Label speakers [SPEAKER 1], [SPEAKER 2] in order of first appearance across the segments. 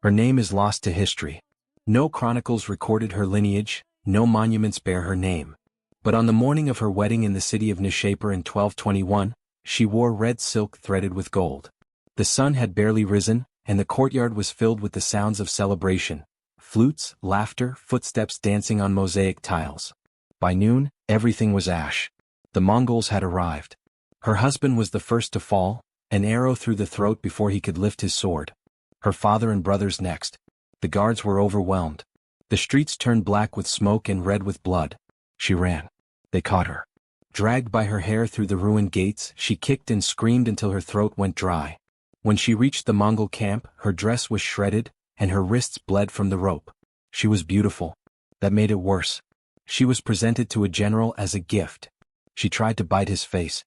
[SPEAKER 1] Her name is lost to history. No chronicles recorded her lineage, no monuments bear her name. But on the morning of her wedding in the city of Nishapur in 1221, she wore red silk threaded with gold. The sun had barely risen, and the courtyard was filled with the sounds of celebration: flutes, laughter, footsteps dancing on mosaic tiles. By noon, everything was ash. The Mongols had arrived. Her husband was the first to fall, an arrow through the throat before he could lift his sword. Her father and brothers next. The guards were overwhelmed. The streets turned black with smoke and red with blood. She ran. They caught her. Dragged by her hair through the ruined gates, she kicked and screamed until her throat went dry. When she reached the Mongol camp, her dress was shredded, and her wrists bled from the rope. She was beautiful. That made it worse. She was presented to a general as a gift. She tried to bite his face.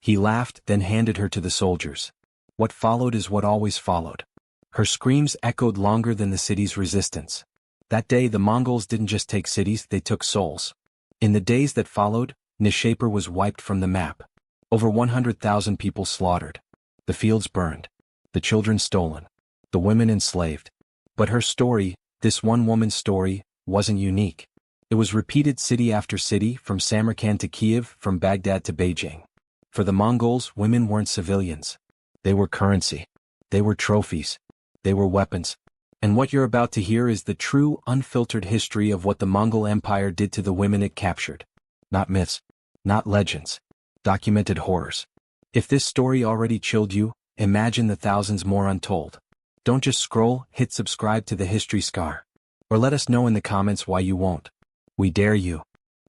[SPEAKER 1] He laughed, then handed her to the soldiers. What followed is what always followed. Her screams echoed longer than the city's resistance. That day the Mongols didn't just take cities, they took souls. In the days that followed, Nishapur was wiped from the map. Over 100,000 people slaughtered. The fields burned. The children stolen. The women enslaved. But her story, this one woman's story, wasn't unique. It was repeated city after city, from Samarkand to Kiev, from Baghdad to Beijing. For the Mongols, women weren't civilians. They were currency. They were trophies. They were weapons. And what you're about to hear is the true, unfiltered history of what the Mongol Empire did to the women it captured. Not myths. Not legends. Documented horrors. If this story already chilled you, imagine the thousands more untold. Don't just scroll, hit subscribe to the History Scar. Or let us know in the comments why you won't. We dare you.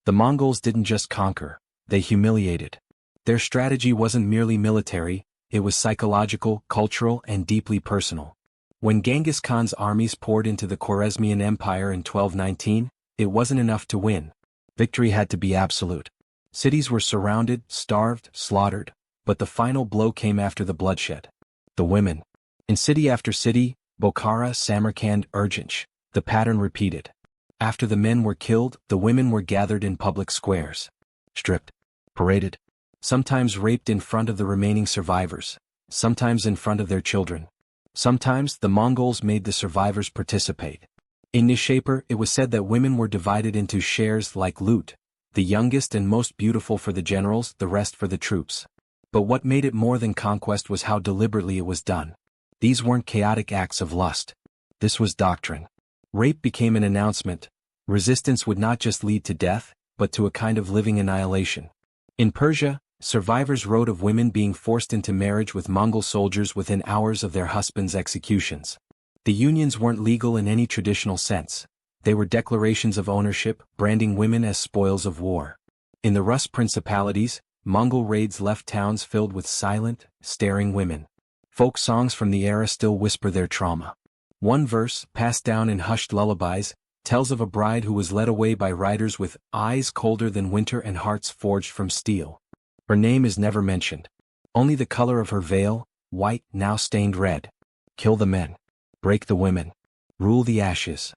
[SPEAKER 1] The Mongols didn't just conquer, they humiliated. Their strategy wasn't merely military, it was psychological, cultural, and deeply personal. When Genghis Khan's armies poured into the Khwarezmian Empire in 1219, it wasn't enough to win. Victory had to be absolute. Cities were surrounded, starved, slaughtered, but the final blow came after the bloodshed. The women. In city after city, Bokhara, Samarkand, Urgench, the pattern repeated. After the men were killed, the women were gathered in public squares. Stripped. Paraded. Sometimes raped in front of the remaining survivors. Sometimes in front of their children. Sometimes the Mongols made the survivors participate. In Nishapur, it was said that women were divided into shares like loot, the youngest and most beautiful for the generals, the rest for the troops. But what made it more than conquest was how deliberately it was done. These weren't chaotic acts of lust. This was doctrine. Rape became an announcement. Resistance would not just lead to death, but to a kind of living annihilation. In Persia, survivors wrote of women being forced into marriage with Mongol soldiers within hours of their husbands' executions. The unions weren't legal in any traditional sense. They were declarations of ownership, branding women as spoils of war. In the Rus principalities, Mongol raids left towns filled with silent, staring women. Folk songs from the era still whisper their trauma. One verse, passed down in hushed lullabies, tells of a bride who was led away by riders with eyes colder than winter and hearts forged from steel. Her name is never mentioned. Only the color of her veil, white, now stained red. Kill the men. Break the women. Rule the ashes.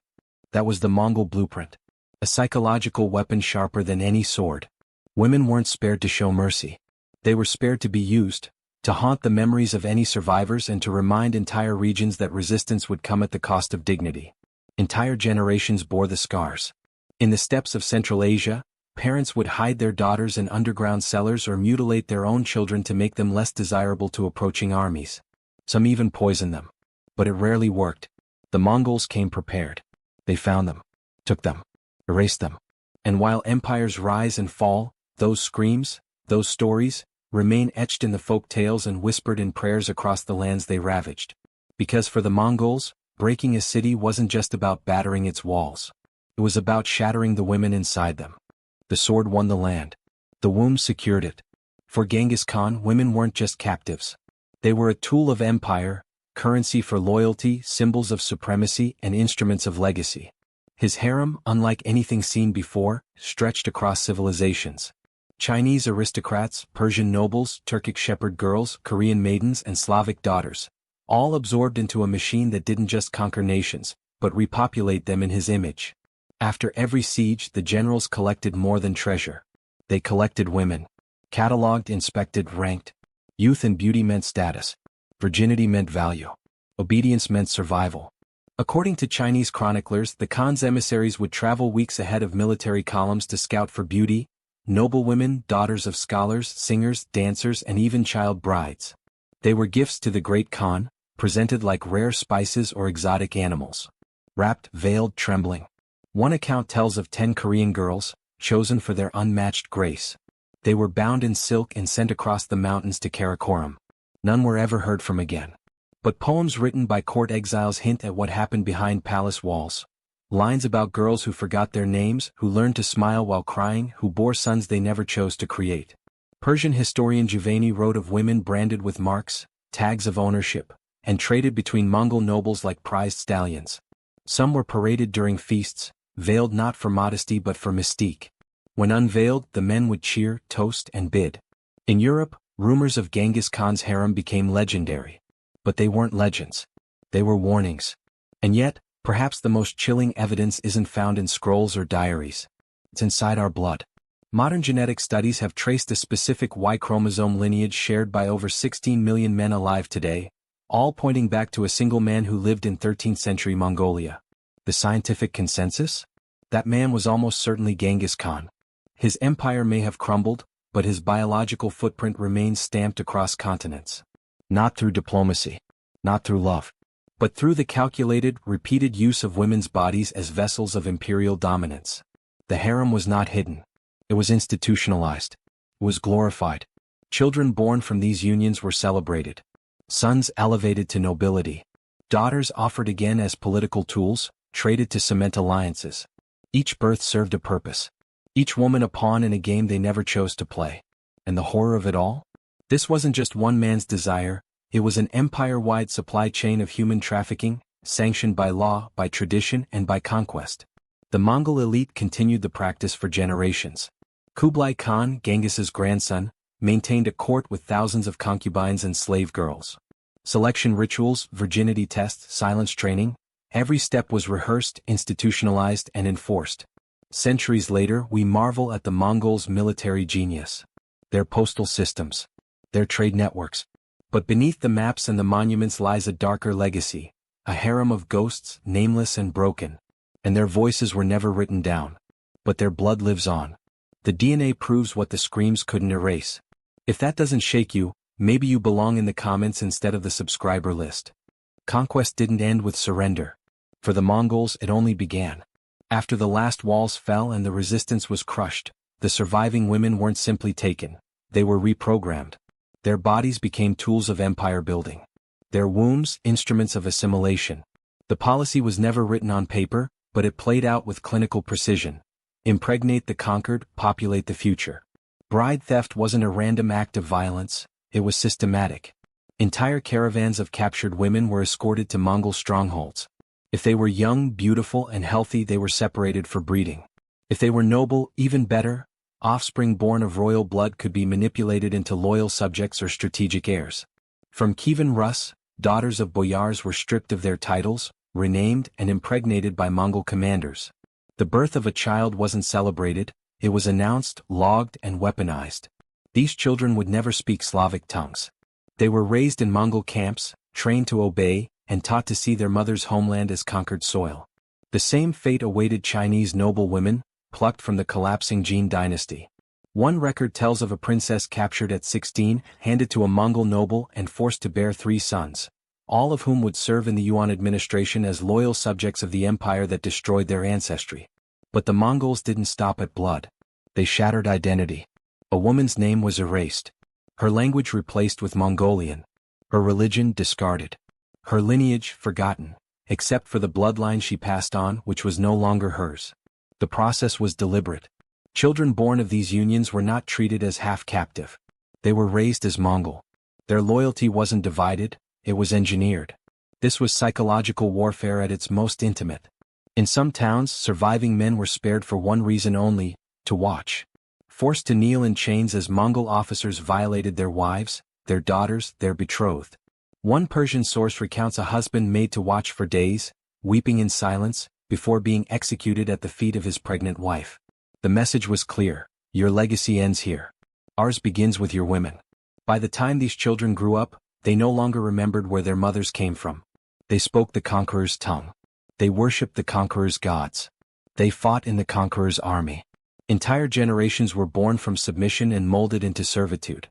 [SPEAKER 1] That was the Mongol blueprint. A psychological weapon sharper than any sword. Women weren't spared to show mercy. They were spared to be used, to haunt the memories of any survivors and to remind entire regions that resistance would come at the cost of dignity. Entire generations bore the scars. In the steppes of Central Asia, parents would hide their daughters in underground cellars or mutilate their own children to make them less desirable to approaching armies. Some even poisoned them. But it rarely worked. The Mongols came prepared. They found them, took them, erased them. And while empires rise and fall, those screams, those stories, remain etched in the folk tales and whispered in prayers across the lands they ravaged. Because for the Mongols, breaking a city wasn't just about battering its walls. It was about shattering the women inside them. The sword won the land. The womb secured it. For Genghis Khan, women weren't just captives. They were a tool of empire, currency for loyalty, symbols of supremacy, and instruments of legacy. His harem, unlike anything seen before, stretched across civilizations. Chinese aristocrats, Persian nobles, Turkic shepherd girls, Korean maidens, and Slavic daughters, all absorbed into a machine that didn't just conquer nations, but repopulate them in his image. After every siege, the generals collected more than treasure. They collected women. Catalogued, inspected, ranked. Youth and beauty meant status. Virginity meant value. Obedience meant survival. According to Chinese chroniclers, the Khan's emissaries would travel weeks ahead of military columns to scout for beauty, noblewomen, daughters of scholars, singers, dancers, and even child brides. They were gifts to the great Khan, presented like rare spices or exotic animals. Wrapped, veiled, trembling. One account tells of 10 Korean girls, chosen for their unmatched grace. They were bound in silk and sent across the mountains to Karakoram. None were ever heard from again. But poems written by court exiles hint at what happened behind palace walls. Lines about girls who forgot their names, who learned to smile while crying, who bore sons they never chose to create. Persian historian Juvayni wrote of women branded with marks, tags of ownership, and traded between Mongol nobles like prized stallions. Some were paraded during feasts, veiled not for modesty but for mystique. When unveiled, the men would cheer, toast, and bid. In Europe, rumors of Genghis Khan's harem became legendary. But they weren't legends. They were warnings. And yet, perhaps the most chilling evidence isn't found in scrolls or diaries. It's inside our blood. Modern genetic studies have traced a specific Y chromosome lineage shared by over 16 million men alive today, all pointing back to a single man who lived in 13th century Mongolia. The scientific consensus? That man was almost certainly Genghis Khan. His empire may have crumbled, but his biological footprint remains stamped across continents. Not through diplomacy. Not through love. But through the calculated, repeated use of women's bodies as vessels of imperial dominance. The harem was not hidden. It was institutionalized. It was glorified. Children born from these unions were celebrated. Sons elevated to nobility. Daughters offered again as political tools, traded to cement alliances. Each birth served a purpose. Each woman a pawn in a game they never chose to play. And the horror of it all? This wasn't just one man's desire, it was an empire-wide supply chain of human trafficking, sanctioned by law, by tradition, and by conquest. The Mongol elite continued the practice for generations. Kublai Khan, Genghis's grandson, maintained a court with thousands of concubines and slave girls. Selection rituals, virginity tests, silence training, every step was rehearsed, institutionalized, and enforced. Centuries later, we marvel at the Mongols' military genius. Their postal systems. Their trade networks. But beneath the maps and the monuments lies a darker legacy, a harem of ghosts, nameless and broken. And their voices were never written down. But their blood lives on. The DNA proves what the screams couldn't erase. If that doesn't shake you, maybe you belong in the comments instead of the subscriber list. Conquest didn't end with surrender. For the Mongols, it only began. After the last walls fell and the resistance was crushed, the surviving women weren't simply taken, they were reprogrammed. Their bodies became tools of empire building. Their wombs, instruments of assimilation. The policy was never written on paper, but it played out with clinical precision. Impregnate the conquered, populate the future. Bride theft wasn't a random act of violence, it was systematic. Entire caravans of captured women were escorted to Mongol strongholds. If they were young, beautiful, and healthy, they were separated for breeding. If they were noble, even better, offspring born of royal blood could be manipulated into loyal subjects or strategic heirs. From Kievan Rus, daughters of boyars were stripped of their titles, renamed, and impregnated by Mongol commanders. The birth of a child wasn't celebrated, it was announced, logged, and weaponized. These children would never speak Slavic tongues. They were raised in Mongol camps, trained to obey, and taught to see their mother's homeland as conquered soil. The same fate awaited Chinese noble women, plucked from the collapsing Jin dynasty. One record tells of a princess captured at 16, handed to a Mongol noble and forced to bear 3 sons, all of whom would serve in the Yuan administration as loyal subjects of the empire that destroyed their ancestry. But the Mongols didn't stop at blood. They shattered identity. A woman's name was erased. Her language replaced with Mongolian. Her religion discarded. Her lineage forgotten, except for the bloodline she passed on, which was no longer hers. The process was deliberate. Children born of these unions were not treated as half-captive. They were raised as Mongol. Their loyalty wasn't divided, it was engineered. This was psychological warfare at its most intimate. In some towns, surviving men were spared for one reason only, to watch. Forced to kneel in chains as Mongol officers violated their wives, their daughters, their betrothed. One Persian source recounts a husband made to watch for days, weeping in silence, before being executed at the feet of his pregnant wife. The message was clear: your legacy ends here. Ours begins with your women. By the time these children grew up, they no longer remembered where their mothers came from. They spoke the conqueror's tongue. They worshipped the conqueror's gods. They fought in the conqueror's army. Entire generations were born from submission and molded into servitude.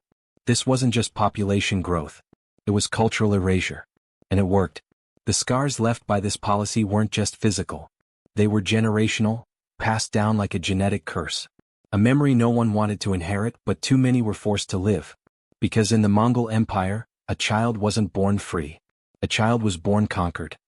[SPEAKER 1] This wasn't just population growth. It was cultural erasure. And it worked. The scars left by this policy weren't just physical. They were generational, passed down like a genetic curse. A memory no one wanted to inherit, but too many were forced to live. Because in the Mongol Empire, a child wasn't born free. A child was born conquered.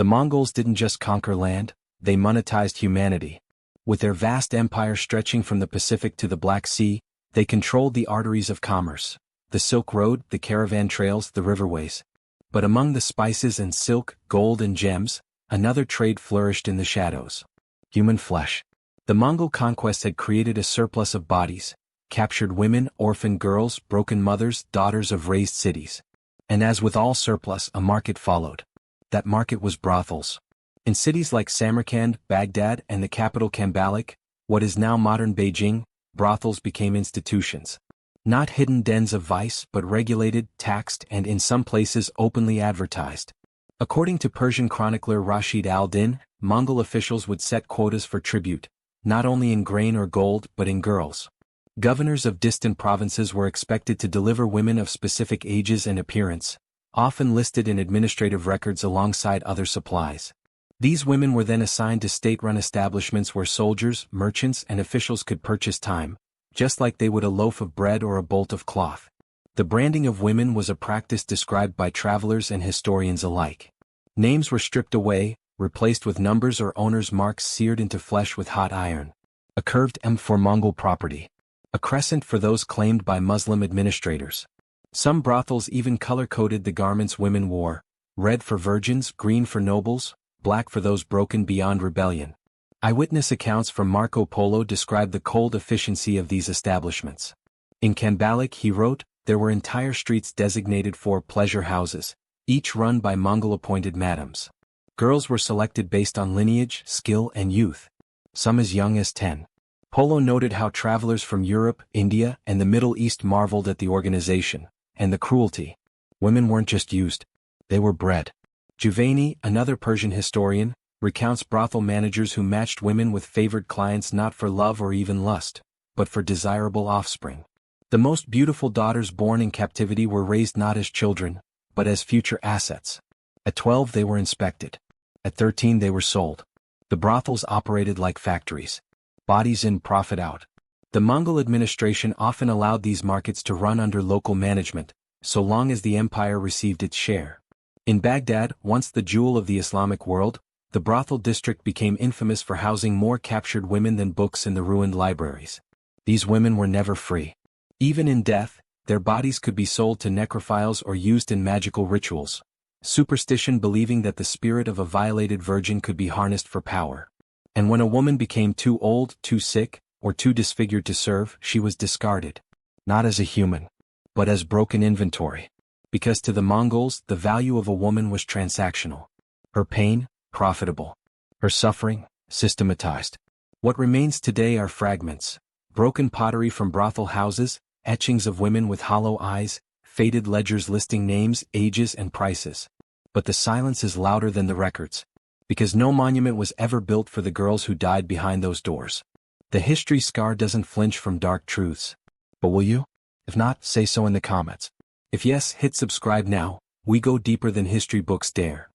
[SPEAKER 1] The Mongols didn't just conquer land, they monetized humanity. With their vast empire stretching from the Pacific to the Black Sea, they controlled the arteries of commerce, the Silk Road, the caravan trails, the riverways. But among the spices and silk, gold and gems, another trade flourished in the shadows. Human flesh. The Mongol conquest had created a surplus of bodies, captured women, orphaned girls, broken mothers, daughters of razed cities. And as with all surplus, a market followed. That market was brothels. In cities like Samarkand, Baghdad, and the capital Kambalik, what is now modern Beijing, brothels became institutions. Not hidden dens of vice, but regulated, taxed, and in some places openly advertised. According to Persian chronicler Rashid al-Din, Mongol officials would set quotas for tribute, not only in grain or gold but in girls. Governors of distant provinces were expected to deliver women of specific ages and appearance, often listed in administrative records alongside other supplies. These women were then assigned to state-run establishments where soldiers, merchants, and officials could purchase time, just like they would a loaf of bread or a bolt of cloth. The branding of women was a practice described by travelers and historians alike. Names were stripped away, replaced with numbers or owners' marks seared into flesh with hot iron. A curved M for Mongol property. A crescent for those claimed by Muslim administrators. Some brothels even color-coded the garments women wore, red for virgins, green for nobles, black for those broken beyond rebellion. Eyewitness accounts from Marco Polo describe the cold efficiency of these establishments. In Kambalik, he wrote, there were entire streets designated for pleasure houses, each run by Mongol-appointed madams. Girls were selected based on lineage, skill, and youth. Some as young as 10. Polo noted how travelers from Europe, India, and the Middle East marveled at the organization, and the cruelty. Women weren't just used. They were bred. Juvaini, another Persian historian, recounts brothel managers who matched women with favored clients not for love or even lust, but for desirable offspring. The most beautiful daughters born in captivity were raised not as children, but as future assets. At 12 they were inspected. At 13 they were sold. The brothels operated like factories. Bodies in, profit out. The Mongol administration often allowed these markets to run under local management, so long as the empire received its share. In Baghdad, once the jewel of the Islamic world, the brothel district became infamous for housing more captured women than books in the ruined libraries. These women were never free. Even in death, their bodies could be sold to necrophiles or used in magical rituals. Superstition believing that the spirit of a violated virgin could be harnessed for power. And when a woman became too old, too sick, or too disfigured to serve, she was discarded. Not as a human, but as broken inventory. Because to the Mongols, the value of a woman was transactional. Her pain, profitable. Her suffering, systematized. What remains today are fragments. Broken pottery from brothel houses, etchings of women with hollow eyes, faded ledgers listing names, ages, and prices. But the silence is louder than the records. Because no monument was ever built for the girls who died behind those doors. The history scar doesn't flinch from dark truths. But will you? If not, say so in the comments. If yes, hit subscribe now. We go deeper than history books dare.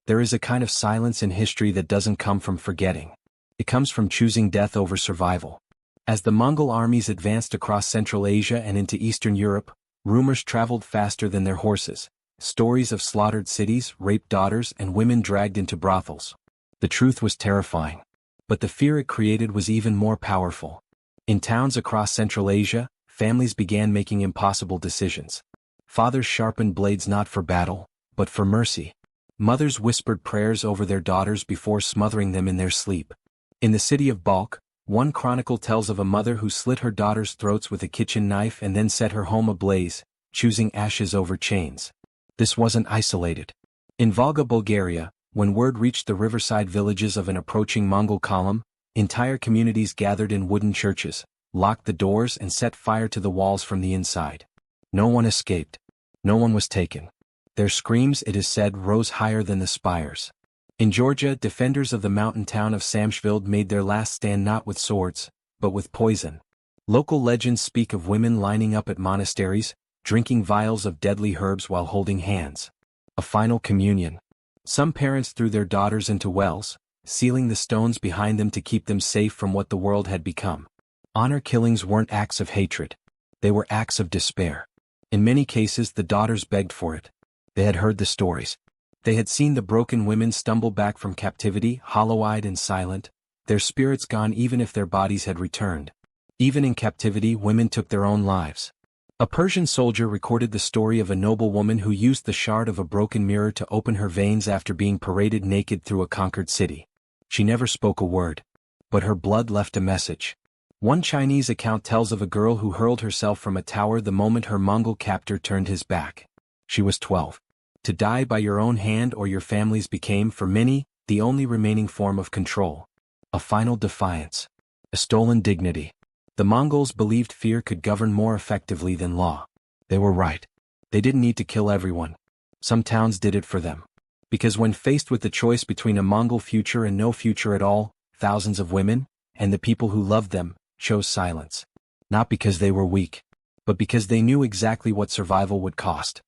[SPEAKER 1] There is a kind of silence in history that doesn't come from forgetting. It comes from choosing death over survival. As the Mongol armies advanced across Central Asia and into Eastern Europe, rumors traveled faster than their horses. Stories of slaughtered cities, raped daughters, and women dragged into brothels. The truth was terrifying. But the fear it created was even more powerful. In towns across Central Asia, families began making impossible decisions. Fathers sharpened blades not for battle, but for mercy. Mothers whispered prayers over their daughters before smothering them in their sleep. In the city of Balkh, one chronicle tells of a mother who slit her daughters' throats with a kitchen knife and then set her home ablaze, choosing ashes over chains. This wasn't isolated. In Volga, Bulgaria, when word reached the riverside villages of an approaching Mongol column, entire communities gathered in wooden churches, locked the doors and set fire to the walls from the inside. No one escaped. No one was taken. Their screams, it is said, rose higher than the spires. In Georgia, defenders of the mountain town of Samshveld made their last stand not with swords, but with poison. Local legends speak of women lining up at monasteries, drinking vials of deadly herbs while holding hands. A final communion. Some parents threw their daughters into wells, sealing the stones behind them to keep them safe from what the world had become. Honor killings weren't acts of hatred. They were acts of despair. In many cases, the daughters begged for it. They had heard the stories. They had seen the broken women stumble back from captivity, hollow-eyed and silent, their spirits gone even if their bodies had returned. Even in captivity, women took their own lives. A Persian soldier recorded the story of a noble woman who used the shard of a broken mirror to open her veins after being paraded naked through a conquered city. She never spoke a word. But her blood left a message. One Chinese account tells of a girl who hurled herself from a tower the moment her Mongol captor turned his back. She was 12. To die by your own hand or your family's became, for many, the only remaining form of control. A final defiance. A stolen dignity. The Mongols believed fear could govern more effectively than law. They were right. They didn't need to kill everyone. Some towns did it for them. Because when faced with the choice between a Mongol future and no future at all, thousands of women, and the people who loved them, chose silence. Not because they were weak, but because they knew exactly what survival would cost.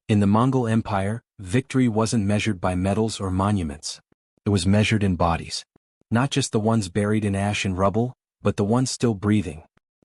[SPEAKER 1] In the Mongol Empire, victory wasn't measured by medals or monuments. It was measured in bodies. Not just the ones buried in ash and rubble, but the ones still breathing.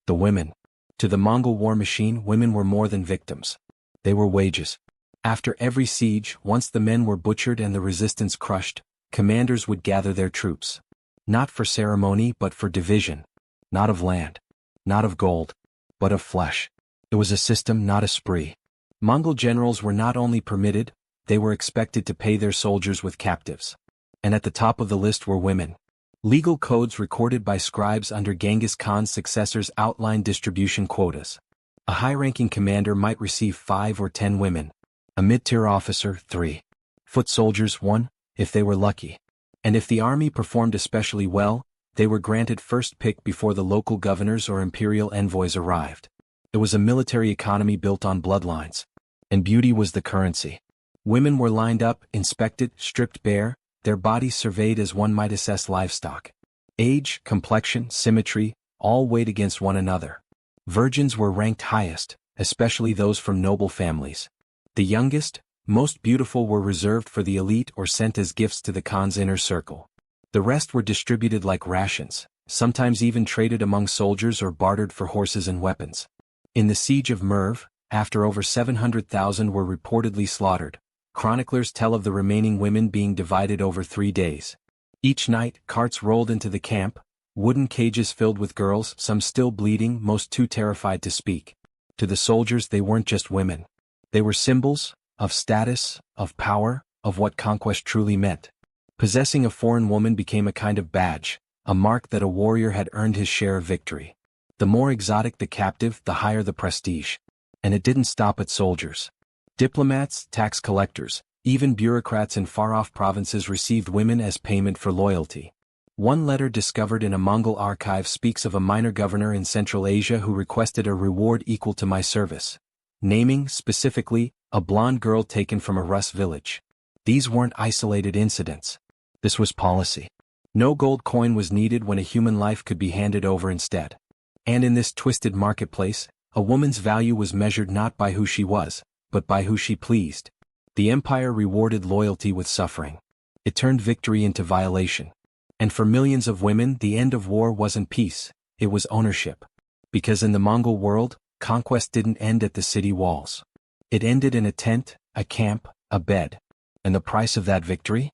[SPEAKER 1] The women. To the Mongol war machine, women were more than victims. They were wages. After every siege, once the men were butchered and the resistance crushed, commanders would gather their troops. Not for ceremony but for division. Not of land. Not of gold. But of flesh. It was a system, not a spree. Mongol generals were not only permitted, they were expected to pay their soldiers with captives. And at the top of the list were women. Legal codes recorded by scribes under Genghis Khan's successors outlined distribution quotas. A high-ranking commander might receive 5 or 10 women. A mid-tier officer, 3. Foot soldiers, 1, if they were lucky. And if the army performed especially well, they were granted first pick before the local governors or imperial envoys arrived. It was a military economy built on bloodlines. And beauty was the currency. Women were lined up, inspected, stripped bare, their bodies surveyed as one might assess livestock. Age, complexion, symmetry, all weighed against one another. Virgins were ranked highest, especially those from noble families. The youngest, most beautiful were reserved for the elite or sent as gifts to the Khan's inner circle. The rest were distributed like rations, sometimes even traded among soldiers or bartered for horses and weapons. In the siege of Merv, after over 700,000 were reportedly slaughtered, chroniclers tell of the remaining women being divided over 3 days. Each night, carts rolled into the camp, wooden cages filled with girls, some still bleeding, most too terrified to speak. To the soldiers, they weren't just women. They were symbols, of status, of power, of what conquest truly meant. Possessing a foreign woman became a kind of badge, a mark that a warrior had earned his share of victory. The more exotic the captive, the higher the prestige. And it didn't stop at soldiers. Diplomats, tax collectors, even bureaucrats in far-off provinces received women as payment for loyalty. One letter discovered in a Mongol archive speaks of a minor governor in Central Asia who requested a reward equal to my service, naming, specifically, a blonde girl taken from a Rus village. These weren't isolated incidents. This was policy. No gold coin was needed when a human life could be handed over instead. And in this twisted marketplace, a woman's value was measured not by who she was, but by who she pleased. The empire rewarded loyalty with suffering. It turned victory into violation. And for millions of women, the end of war wasn't peace, it was ownership. Because in the Mongol world, conquest didn't end at the city walls. It ended in a tent, a camp, a bed. And the price of that victory?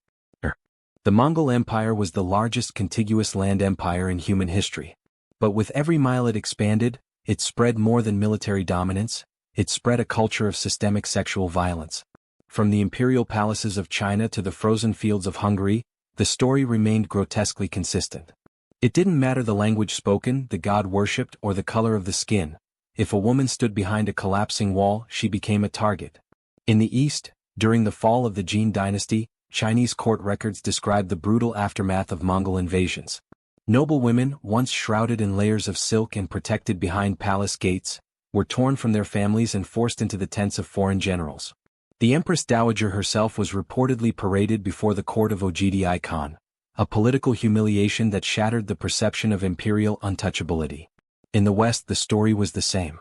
[SPEAKER 1] The Mongol Empire was the largest contiguous land empire in human history. But with every mile it expanded, it spread more than military dominance, it spread a culture of systemic sexual violence. From the imperial palaces of China to the frozen fields of Hungary, the story remained grotesquely consistent. It didn't matter the language spoken, the god worshipped, or the color of the skin. If a woman stood behind a collapsing wall, she became a target. In the East, during the fall of the Jin dynasty, Chinese court records describe the brutal aftermath of Mongol invasions. Noble women, once shrouded in layers of silk and protected behind palace gates, were torn from their families and forced into the tents of foreign generals. The Empress Dowager herself was reportedly paraded before the court of Ogidi Khan, a political humiliation that shattered the perception of imperial untouchability. In the West the story was the same.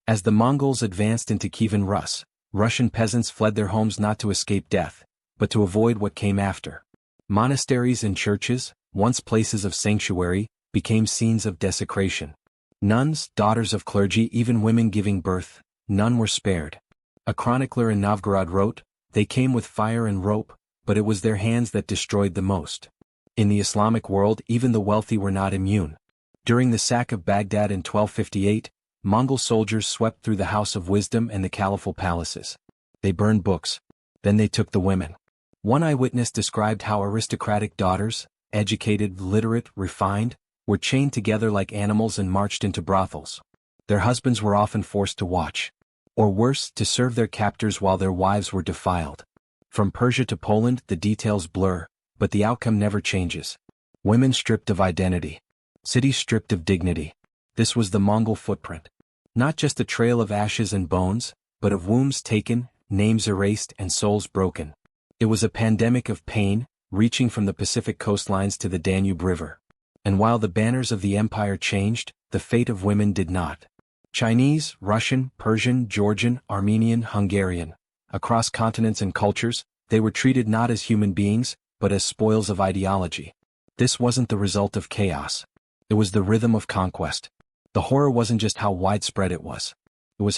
[SPEAKER 1] As the Mongols advanced into Kievan Rus, Russian peasants fled their homes not to escape death, but to avoid what came after. Monasteries and churches, once places of sanctuary, became scenes of desecration. Nuns, daughters of clergy, even women giving birth, none were spared. A chronicler in Novgorod wrote, "They came with fire and rope, but it was their hands that destroyed the most." In the Islamic world even the wealthy were not immune. During the sack of Baghdad in 1258, Mongol soldiers swept through the House of Wisdom and the caliphal palaces. They burned books. Then they took the women. One eyewitness described how aristocratic daughters, educated, literate, refined, were chained together like animals and marched into brothels. Their husbands were often forced to watch. Or worse, to serve their captors while their wives were defiled. From Persia to Poland the details blur, but the outcome never changes. Women stripped of identity. Cities stripped of dignity. This was the Mongol footprint. Not just a trail of ashes and bones, but of wombs taken, names erased and souls broken. It was a pandemic of pain, reaching from the Pacific coastlines to the Danube River. And while the banners of the empire changed, the fate of women did not. Chinese, Russian, Persian, Georgian, Armenian, Hungarian. Across continents and cultures, they were treated not as human beings, but as spoils of ideology. This wasn't the result of chaos. It was the rhythm of conquest. The horror wasn't just how widespread it was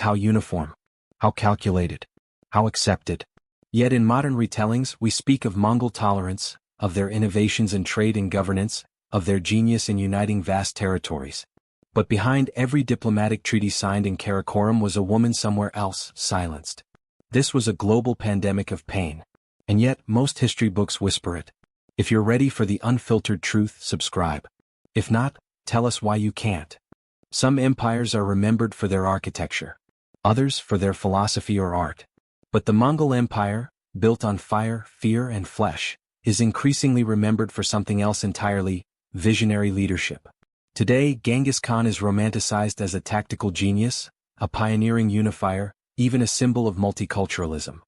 [SPEAKER 1] how uniform, how calculated, how accepted. Yet in modern retellings we speak of Mongol tolerance, of their innovations in trade and governance, of their genius in uniting vast territories. But behind every diplomatic treaty signed in Karakoram was a woman somewhere else, silenced. This was a global pandemic of pain. And yet most history books whisper it. If you're ready for the unfiltered truth, subscribe. If not, tell us why you can't. Some empires are remembered for their architecture. Others for their philosophy or art. But the Mongol Empire, built on fire, fear and flesh, is increasingly remembered for something else entirely: visionary leadership. Today, Genghis Khan is romanticized as a tactical genius, a pioneering unifier, even a symbol of multiculturalism.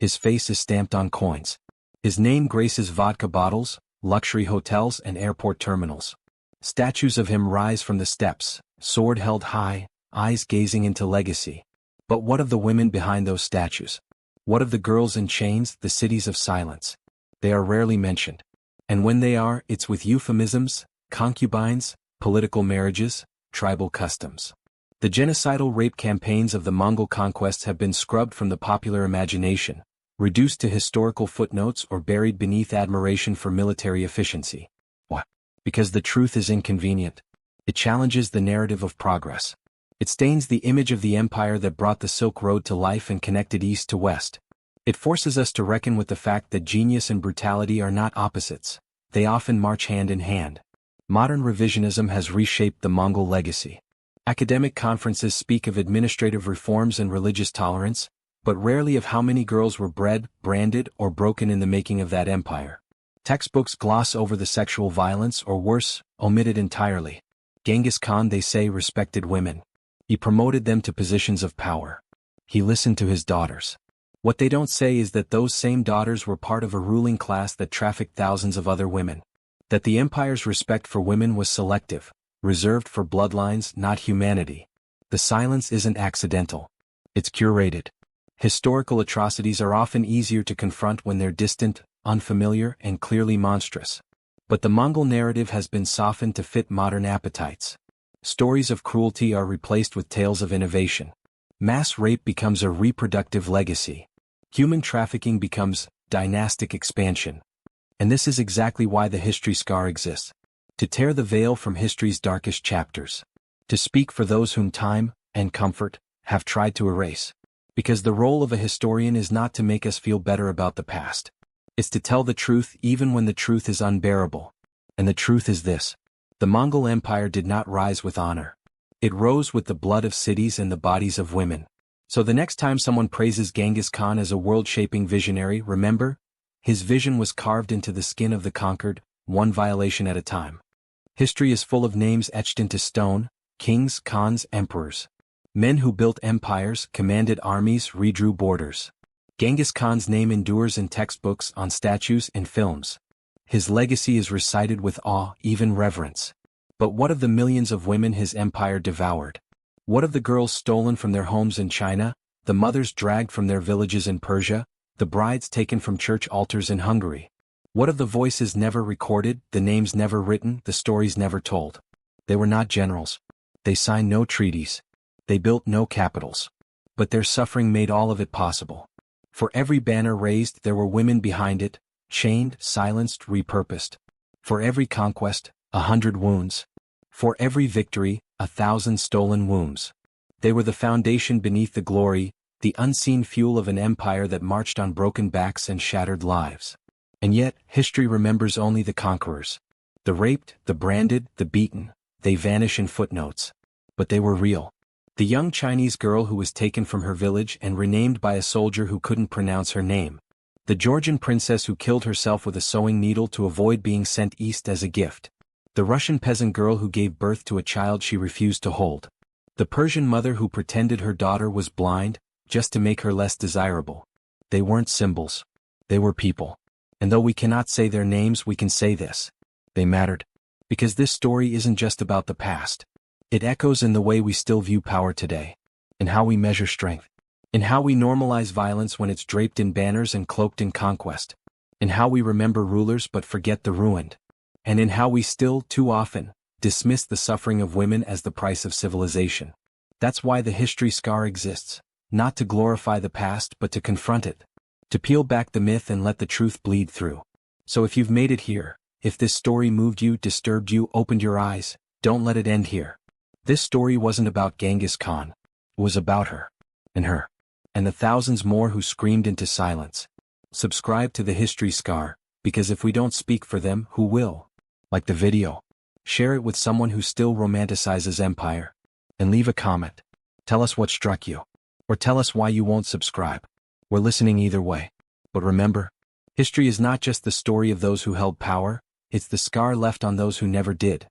[SPEAKER 1] His face is stamped on coins. His name graces vodka bottles, luxury hotels and airport terminals. Statues of him rise from the steps, sword held high, eyes gazing into legacy. But what of the women behind those statues? What of the girls in chains, the cities of silence? They are rarely mentioned. And when they are, it's with euphemisms, concubines, political marriages, tribal customs. The genocidal rape campaigns of the Mongol conquests have been scrubbed from the popular imagination, reduced to historical footnotes or buried beneath admiration for military efficiency. Why? Because the truth is inconvenient. It challenges the narrative of progress. It stains the image of the empire that brought the Silk Road to life and connected east to west. It forces us to reckon with the fact that genius and brutality are not opposites. They often march hand in hand. Modern revisionism has reshaped the Mongol legacy. Academic conferences speak of administrative reforms and religious tolerance, but rarely of how many girls were bred, branded, or broken in the making of that empire. Textbooks gloss over the sexual violence or worse, omit it entirely. Genghis Khan, they say, respected women. He promoted them to positions of power. He listened to his daughters. What they don't say is that those same daughters were part of a ruling class that trafficked thousands of other women. That the empire's respect for women was selective, reserved for bloodlines, not humanity. The silence isn't accidental. It's curated. Historical atrocities are often easier to confront when they're distant, unfamiliar, and clearly monstrous. But the Mongol narrative has been softened to fit modern appetites. Stories of cruelty are replaced with tales of innovation. Mass rape becomes a reproductive legacy. Human trafficking becomes dynastic expansion. And this is exactly why the history scar exists. To tear the veil from history's darkest chapters. To speak for those whom time, and comfort, have tried to erase. Because the role of a historian is not to make us feel better about the past. It's to tell the truth even when the truth is unbearable. And the truth is this. The Mongol Empire did not rise with honor. It rose with the blood of cities and the bodies of women. So the next time someone praises Genghis Khan as a world-shaping visionary, remember, his vision was carved into the skin of the conquered, one violation at a time. History is full of names etched into stone: kings, khans, emperors. Men who built empires, commanded armies, redrew borders. Genghis Khan's name endures in textbooks, on statues, and films. His legacy is recited with awe, even reverence. But what of the millions of women his empire devoured? What of the girls stolen from their homes in China, the mothers dragged from their villages in Persia, the brides taken from church altars in Hungary? What of the voices never recorded, the names never written, the stories never told? They were not generals. They signed no treaties. They built no capitals. But their suffering made all of it possible. For every banner raised there were women behind it, chained, silenced, repurposed. For every conquest, 100 wounds. For every victory, 1,000 stolen wombs. They were the foundation beneath the glory, the unseen fuel of an empire that marched on broken backs and shattered lives. And yet, history remembers only the conquerors. The raped, the branded, the beaten, they vanish in footnotes. But they were real. The young Chinese girl who was taken from her village and renamed by a soldier who couldn't pronounce her name. The Georgian princess who killed herself with a sewing needle to avoid being sent east as a gift. The Russian peasant girl who gave birth to a child she refused to hold. The Persian mother who pretended her daughter was blind, just to make her less desirable. They weren't symbols. They were people. And though we cannot say their names, we can say this. They mattered. Because this story isn't just about the past. It echoes in the way we still view power today. In how we measure strength. In how we normalize violence when it's draped in banners and cloaked in conquest. In how we remember rulers but forget the ruined. And in how we still, too often, dismiss the suffering of women as the price of civilization. That's why the history scar exists. Not to glorify the past but to confront it. To peel back the myth and let the truth bleed through. So if you've made it here, if this story moved you, disturbed you, opened your eyes, don't let it end here. This story wasn't about Genghis Khan. It was about her. And the thousands more who screamed into silence. Subscribe to the History Scar, because if we don't speak for them, who will? Like the video. Share it with someone who still romanticizes empire. And leave a comment. Tell us what struck you. Or tell us why you won't subscribe. We're listening either way. But remember, history is not just the story of those who held power, it's the scar left on those who never did.